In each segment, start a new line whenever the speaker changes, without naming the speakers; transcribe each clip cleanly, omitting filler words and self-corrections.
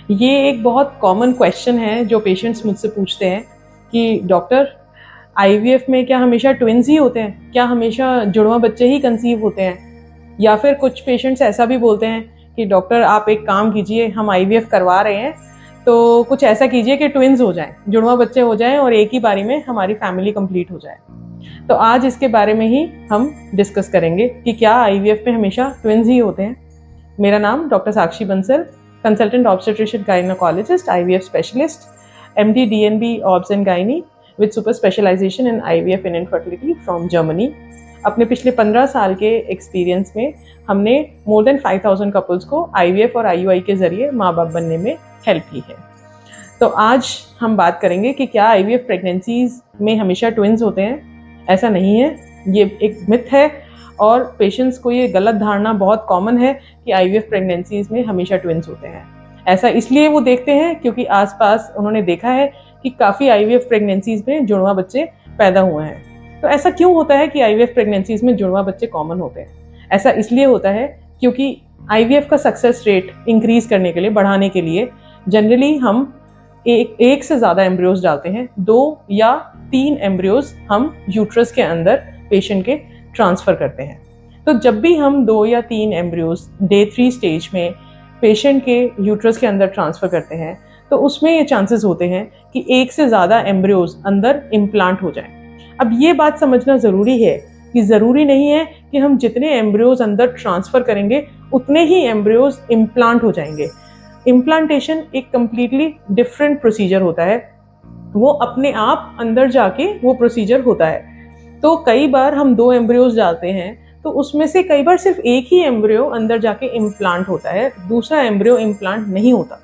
ये एक बहुत कॉमन क्वेश्चन है जो पेशेंट्स मुझसे पूछते हैं कि डॉक्टर आईवीएफ में क्या हमेशा ट्विन्स ही होते हैं, क्या हमेशा जुड़वा बच्चे ही कंसीव होते हैं? या फिर कुछ पेशेंट्स ऐसा भी बोलते हैं कि डॉक्टर आप एक काम कीजिए, हम आईवीएफ करवा रहे हैं तो कुछ ऐसा कीजिए कि ट्विन्स हो जाएं, जुड़वा बच्चे हो जाएं और एक ही बारी में हमारी फैमिली कंप्लीट हो जाए। तो आज इसके बारे में ही हम डिस्कस करेंगे कि क्या आईवीएफ में हमेशा ट्विन्स ही होते हैं। मेरा नाम doctor Sakshi Bansal, consultant obstetrician gynaecologist, IVF specialist, MD DNB obs and gynae with super specialisation in IVF and infertility from Germany. अपने पिछले 15 साल के एक्सपीरियंस में हमने मोर देन 5000 कपल्स को आईवीएफ और आईयूआई के जरिए माँ बाप बनने में हेल्प की है। तो आज हम बात करेंगे कि क्या आईवीएफ प्रेगनेंसीज में हमेशा ट्विन्स होते हैं। ऐसा नहीं है, ये एक मिथ है और पेशेंट्स को ये गलत धारणा बहुत कॉमन है कि आईवीएफ प्रेगनेंसीज में हमेशा ट्विन्स होते हैं। ऐसा इसलिए वो देखते हैं क्योंकि आसपास उन्होंने देखा है कि काफ़ी आईवीएफ प्रेगनेंसीज में जुड़वा बच्चे पैदा हुए हैं। तो ऐसा क्यों होता है कि आईवीएफ प्रेगनेंसीज में जुड़वा बच्चे कॉमन होते हैं? ऐसा इसलिए होता है क्योंकि आईवीएफ का सक्सेस रेट इंक्रीज करने के लिए, बढ़ाने के लिए जनरली हम एक से ज़्यादा एम्ब्रियोज डालते हैं। 2 या 3 एम्ब्रियोज हम यूट्रस के अंदर पेशेंट के ट्रांसफ़र करते हैं। तो जब भी हम 2 या 3 एम्ब्रियोज डे 3 स्टेज में पेशेंट के यूट्रस के अंदर ट्रांसफ़र करते हैं तो उसमें ये चांसेस होते हैं कि एक से ज़्यादा एम्ब्रियोज अंदर इम्प्लांट हो जाएं। अब ये बात समझना ज़रूरी है कि ज़रूरी नहीं है कि हम जितने एम्ब्रियोज अंदर ट्रांसफ़र करेंगे उतने ही एम्ब्रियोज इम्प्लांट हो जाएंगे। इम्प्लांटेशन एक कम्प्लीटली डिफरेंट प्रोसीजर होता है, वो अपने आप अंदर जाके वो प्रोसीजर होता है। तो कई बार हम 2 एम्ब्रियोज डालते हैं तो उसमें से कई बार सिर्फ एक ही एम्ब्रियो अंदर जाके इम्प्लांट होता है, दूसरा एम्ब्रियो इम्प्लांट नहीं होता।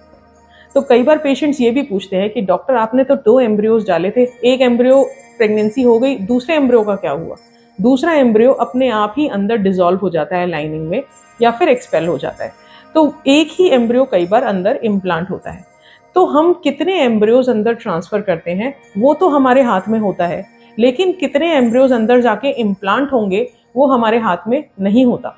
तो कई बार पेशेंट्स ये भी पूछते हैं कि डॉक्टर आपने तो 2 एम्ब्रियोज डाले थे, एक एम्ब्रियो प्रेगनेंसी हो गई, दूसरे एम्ब्रियो का क्या हुआ? दूसरा एम्ब्रियो अपने आप ही अंदर डिसॉल्व हो जाता है लाइनिंग में या फिर एक्सपेल हो जाता है। तो एक ही एम्ब्रियो कई बार अंदर इम्प्लांट होता है। तो हम कितने एम्ब्रियोज अंदर ट्रांसफ़र करते हैं वो तो हमारे हाथ में होता है, लेकिन कितने एम्ब्रियोज अंदर जाके इम्प्लांट होंगे वो हमारे हाथ में नहीं होता।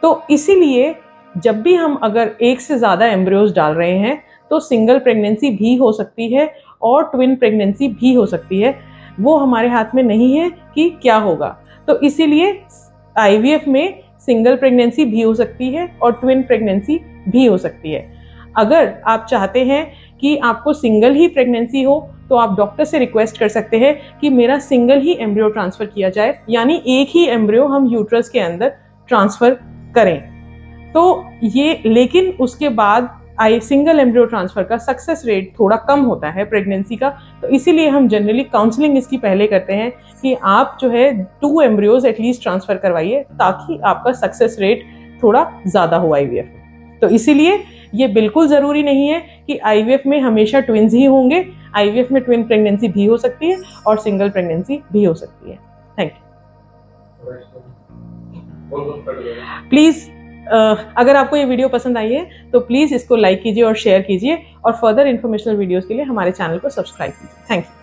तो इसीलिए जब भी हम अगर एक से ज़्यादा एम्ब्रियोज डाल रहे हैं तो सिंगल प्रेगनेंसी भी हो सकती है और ट्विन प्रेगनेंसी भी हो सकती है। वो हमारे हाथ में नहीं है कि क्या होगा। तो इसीलिए आईवीएफ में सिंगल प्रेगनेंसी भी हो सकती है और ट्विन प्रेगनेंसी भी हो सकती है। अगर आप चाहते हैं कि आपको सिंगल ही प्रेगनेंसी हो तो आप डॉक्टर से रिक्वेस्ट कर सकते हैं कि मेरा सिंगल ही एम्ब्रियो ट्रांसफ़र किया जाए, यानी एक ही एम्ब्रियो हम यूट्रस के अंदर ट्रांसफ़र करें। तो ये, लेकिन उसके बाद सिंगल एम्ब्रियो ट्रांसफ़र का सक्सेस रेट थोड़ा कम होता है प्रेगनेंसी का। तो इसीलिए हम जनरली काउंसलिंग इसकी पहले करते हैं कि आप जो है 2 एम्ब्रियोज एटलीस्ट ट्रांसफ़र करवाइए ताकि आपका सक्सेस रेट थोड़ा ज़्यादा हो आईवीएफ में। तो इसीलिए ये बिल्कुल ज़रूरी नहीं है कि आईवीएफ में हमेशा ट्विन्स ही होंगे। आईवीएफ में ट्विन प्रेगनेंसी भी हो सकती है और सिंगल प्रेगनेंसी भी हो सकती है। Thank you. प्लीज़ अगर आपको ये वीडियो पसंद आई है तो प्लीज़ इसको लाइक कीजिए और शेयर कीजिए और फर्दर इन्फॉर्मेशनल वीडियोज़ के लिए हमारे चैनल को सब्सक्राइब कीजिए। Thank you.